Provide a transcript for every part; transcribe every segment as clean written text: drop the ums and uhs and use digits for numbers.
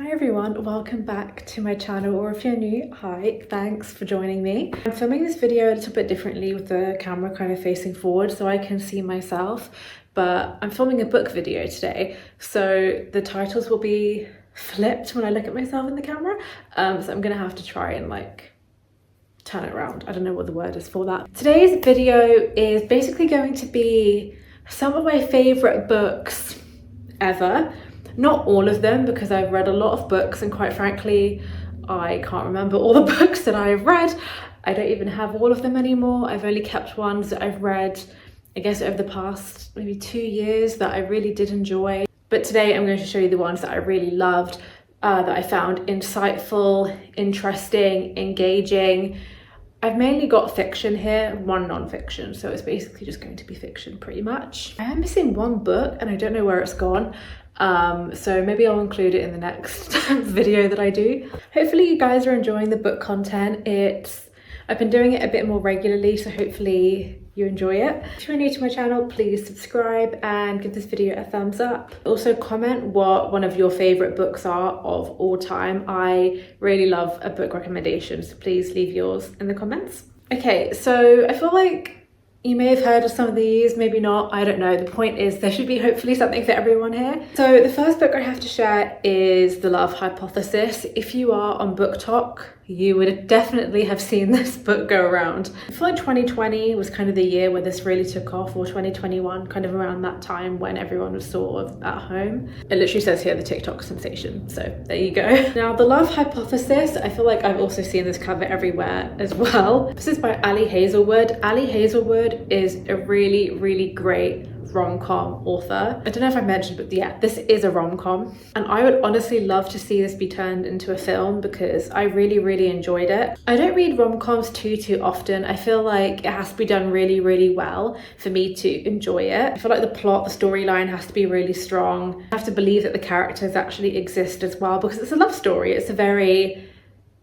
Hi everyone, welcome back to my channel, or if you're new, hi, thanks for joining me. I'm filming this video a little bit differently with the camera kind of facing forward so I can see myself, but I'm filming a book video today, so the titles will be flipped when I look at myself in the camera, so I'm gonna have to try and turn it around. I don't know what the word is for that. Today's video is basically going to be some of my favorite books ever. Not all of them, because I've read a lot of books and quite frankly I can't remember all the books that I've read. I don't even have all of them anymore. I've only kept ones that I've read, I guess, over the past maybe 2 years that I really did enjoy. But today I'm going to show you the ones that I really loved, that I found insightful, interesting, engaging. I've mainly got fiction here, one non-fiction, so it's basically just going to be fiction pretty much. I am missing one book and I don't know where it's gone, so maybe I'll include it in the next video that I do. Hopefully you guys are enjoying the book content. I've been doing it a bit more regularly, so hopefully you enjoy it. If you're new to my channel, please subscribe and give this video a thumbs up. Also comment what one of your favorite books are of all time. I really love a book recommendation, so please leave yours in the comments. Okay, so I feel like you may have heard of some of these, maybe not, I don't know. The point is there should be hopefully something for everyone here. So the first book I have to share is The Love Hypothesis. If you are on BookTok, you would definitely have seen this book go around. I feel like 2020 was kind of the year where this really took off, or 2021, kind of around that time when everyone was sort of at home. It literally says here the TikTok sensation, so there you go. Now, The Love Hypothesis, I feel like I've also seen this cover everywhere as well. This is by Ali Hazelwood. Ali Hazelwood is a really, really great rom-com author. I don't know if I mentioned, but yeah, this is a rom-com, and I would honestly love to see this be turned into a film because I really, really enjoyed it. I don't read rom-coms too often. I feel like it has to be done really, really well for me to enjoy it. I feel like the plot, the storyline has to be really strong. I have to believe that the characters actually exist as well, because it's a love story. It's a very,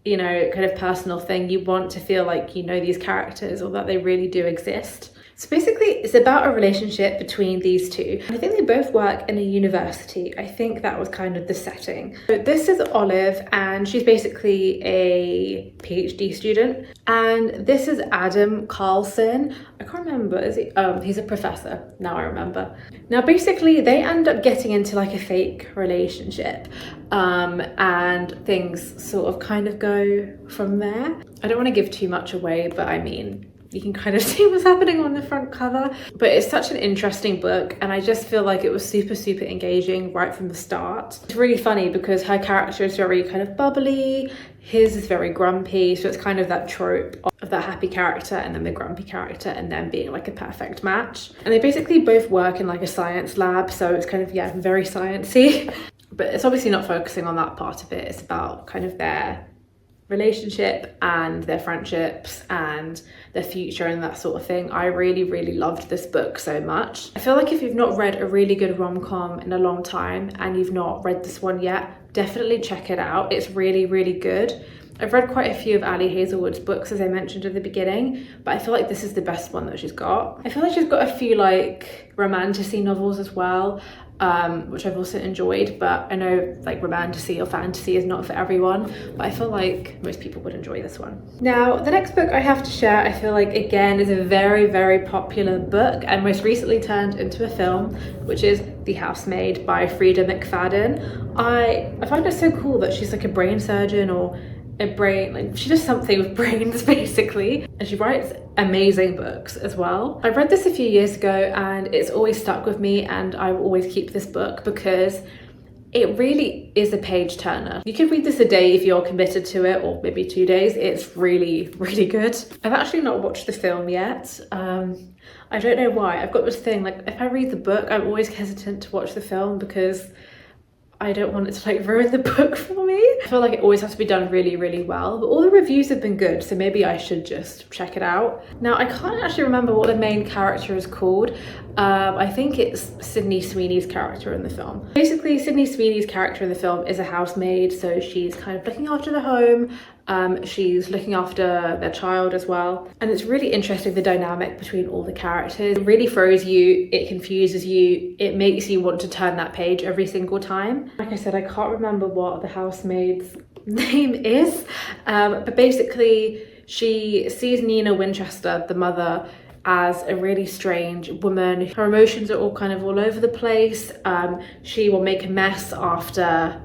you know, kind of personal thing. You want to feel like you know these characters, or that they really do exist. So basically it's about a relationship between these two. I think they both work in a university. I think that was kind of the setting. So this is Olive, and she's basically a PhD student. And this is Adam Carlson. I can't remember, is he? Oh, he's a professor, now I remember. Now basically they end up getting into like a fake relationship, and things sort of kind of go from there. I don't want to give too much away, but I mean, you can kind of see what's happening on the front cover. But it's such an interesting book, and I just feel like it was super engaging right from the start. It's really funny because her character is very kind of bubbly, his is very grumpy, so it's kind of that trope of that happy character and then the grumpy character and then being like a perfect match. And they basically both work in like a science lab, so it's kind of, yeah, very sciencey. But it's obviously not focusing on that part of it. It's about kind of their relationship and their friendships and their future and that sort of thing. I really, really loved this book so much. I feel like if you've not read a really good rom-com in a long time and you've not read this one yet, definitely check it out. It's really, really good. I've read quite a few of Ali Hazelwood's books, as I mentioned at the beginning, but I feel like this is the best one that she's got. I feel like she's got a few like romantasy novels as well, which I've also enjoyed, but I know like romantasy or fantasy is not for everyone, but I feel like most people would enjoy this one. Now, the next book I have to share, I feel like again is a very, very popular book and most recently turned into a film, which is The Housemaid by Freida McFadden. I find it so cool that she's like a brain surgeon, or she does something with brains basically, and she writes amazing books as well. I read this a few years ago and it's always stuck with me, and I will always keep this book because it really is a page turner. You could read this a day if you're committed to it, or maybe 2 days. It's really, really good. I've actually not watched the film yet. I don't know why. I've got this thing, like if I read the book, I'm always hesitant to watch the film because I don't want it to like ruin the book for me. I feel like it always has to be done really, really well, but all the reviews have been good, so maybe I should just check it out. Now, I can't actually remember what the main character is called. I think it's Sydney Sweeney's character in the film. Basically, Sydney Sweeney's character in the film is a housemaid, so she's kind of looking after the home. She's looking after their child as well. And it's really interesting, the dynamic between all the characters. It really throws you, it confuses you, it makes you want to turn that page every single time. Like I said, I can't remember what the housemaid's name is, but basically she sees Nina Winchester, the mother, as a really strange woman. Her emotions are all kind of all over the place. She will make a mess after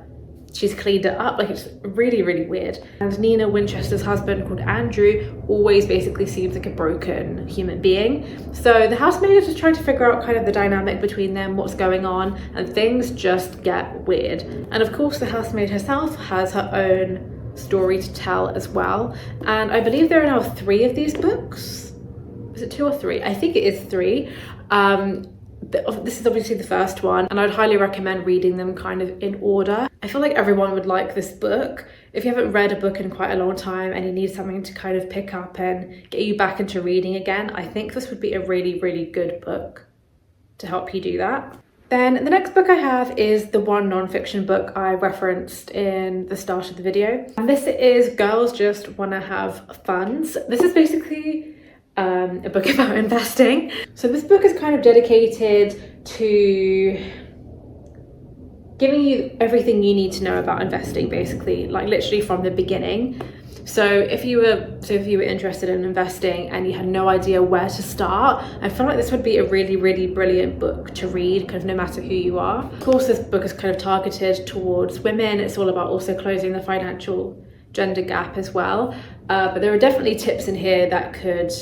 she's cleaned it up. Like, it's really, really weird. And Nina Winchester's husband, called Andrew, always basically seems like a broken human being. So the housemaid is just trying to figure out kind of the dynamic between them, what's going on, and things just get weird. And of course, the housemaid herself has her own story to tell as well. And I believe there are now 3 of these books. Is it 2 or 3? I think it is 3. This is obviously the first one, and I'd highly recommend reading them kind of in order. I feel like everyone would like this book. If you haven't read a book in quite a long time and you need something to kind of pick up and get you back into reading again, I think this would be a really, really good book to help you do that. Then the next book I have is the one non-fiction book I referenced in the start of the video. And this is Girls Just Wanna Have Funds. This is basically a book about investing. So this book is kind of dedicated to giving you everything you need to know about investing, basically, like literally from the beginning. So if you were interested in investing and you had no idea where to start, I feel like this would be a really, really brilliant book to read, kind of no matter who you are. Of course, this book is kind of targeted towards women. It's all about also closing the financial gender gap as well. But there are definitely tips in here that could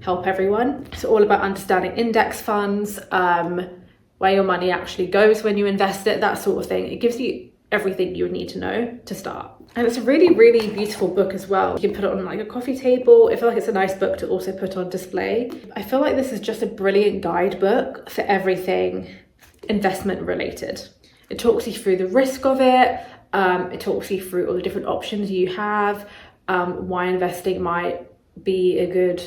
help everyone. It's all about understanding index funds, where your money actually goes when you invest it, that sort of thing. It gives you everything you would need to know to start. And it's a really, really beautiful book as well. You can put it on like a coffee table. I feel like it's a nice book to also put on display. I feel like this is just a brilliant guidebook for everything investment related. It talks you through the risk of it. It talks you through all the different options you have, why investing might be a good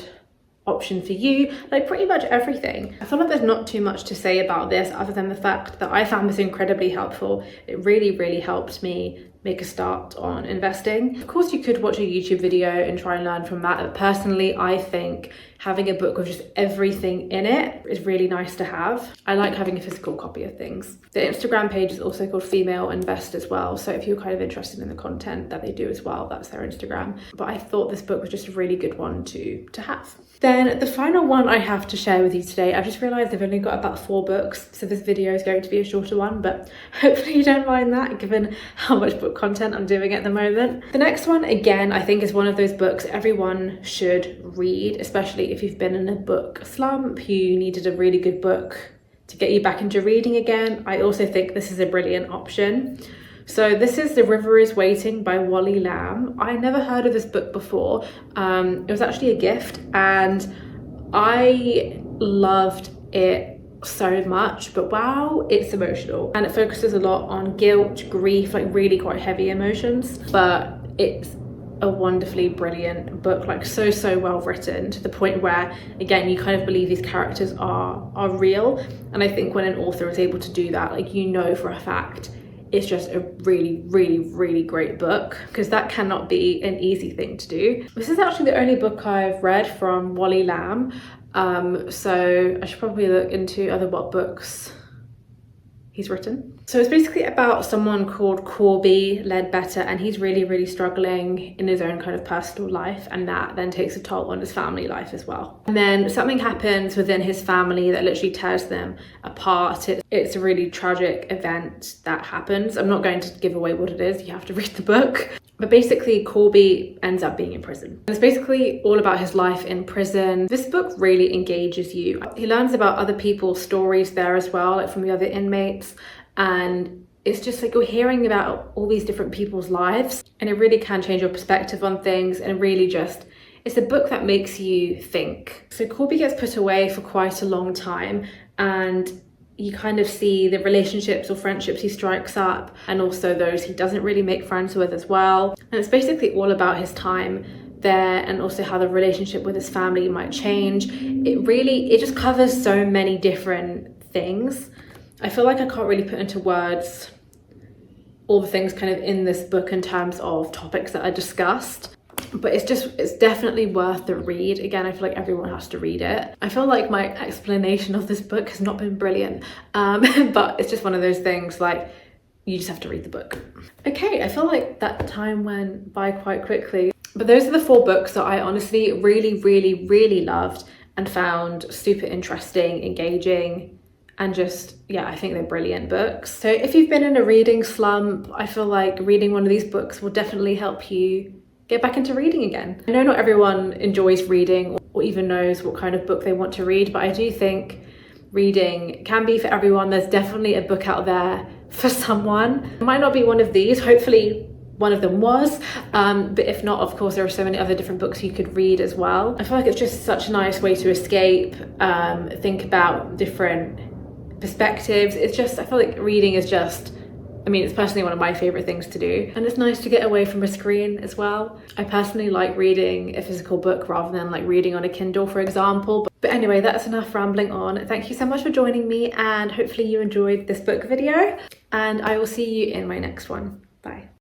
option for you, like pretty much everything. I feel like there's not too much to say about this other than the fact that I found this incredibly helpful. It really, really helped me make a start on investing. Of course, you could watch a YouTube video and try and learn from that, but personally, I think having a book with just everything in it is really nice to have. I like having a physical copy of things. The Instagram page is also called Female Invest as well, so if you're kind of interested in the content that they do as well, that's their Instagram. But I thought this book was just a really good one to have. Then the final one I have to share with you today, I've just realised I've only got about 4 books, so this video is going to be a shorter one, but hopefully you don't mind that given how much book content I'm doing at the moment. The next one, again, I think is one of those books everyone should read, especially if you've been in a book slump, you needed a really good book to get you back into reading again. I also think this is a brilliant option. So this is The River is Waiting by Wally Lamb. I never heard of this book before. It was actually a gift and I loved it so much, but wow, it's emotional. And it focuses a lot on guilt, grief, like really quite heavy emotions, but it's a wonderfully brilliant book, like so well written, to the point where, again, you kind of believe these characters are real. And I think when an author is able to do that, like, you know for a fact, it's just a really, really, really great book, because that cannot be an easy thing to do. This is actually the only book I've read from Wally Lamb, so I should probably look into what books he's written. So it's basically about someone called Corby Ledbetter, and he's really, really struggling in his own kind of personal life, and that then takes a toll on his family life as well. And then something happens within his family that literally tears them apart. It's a really tragic event that happens. I'm not going to give away what it is, you have to read the book. But basically, Corby ends up being in prison. And it's basically all about his life in prison. This book really engages you. He learns about other people's stories there as well, like from the other inmates. And it's just like you're hearing about all these different people's lives, and it really can change your perspective on things, and really just, it's a book that makes you think. So Corby gets put away for quite a long time, and you kind of see the relationships or friendships he strikes up, and also those he doesn't really make friends with as well. And it's basically all about his time there, and also how the relationship with his family might change. It just covers so many different things. I feel like I can't really put into words all the things kind of in this book in terms of topics that are discussed, but it's definitely worth the read. Again, I feel like everyone has to read it. I feel like my explanation of this book has not been brilliant, but it's just one of those things, like, you just have to read the book. Okay, I feel like that time went by quite quickly, but those are the 4 books that I honestly really loved and found super interesting, engaging, and just, yeah, I think they're brilliant books. So if you've been in a reading slump, I feel like reading one of these books will definitely help you get back into reading again. I know not everyone enjoys reading or even knows what kind of book they want to read, but I do think reading can be for everyone. There's definitely a book out there for someone. It might not be one of these, hopefully one of them was, but if not, of course, there are so many other different books you could read as well. I feel like it's just such a nice way to escape, think about different perspectives. It's just, I feel like reading is just, I mean, it's personally one of my favorite things to do, and it's nice to get away from a screen as well. I personally like reading a physical book rather than like reading on a Kindle, for example. But anyway, that's enough rambling on. Thank you so much for joining me, and hopefully you enjoyed this book video, and I will see you in my next one. Bye.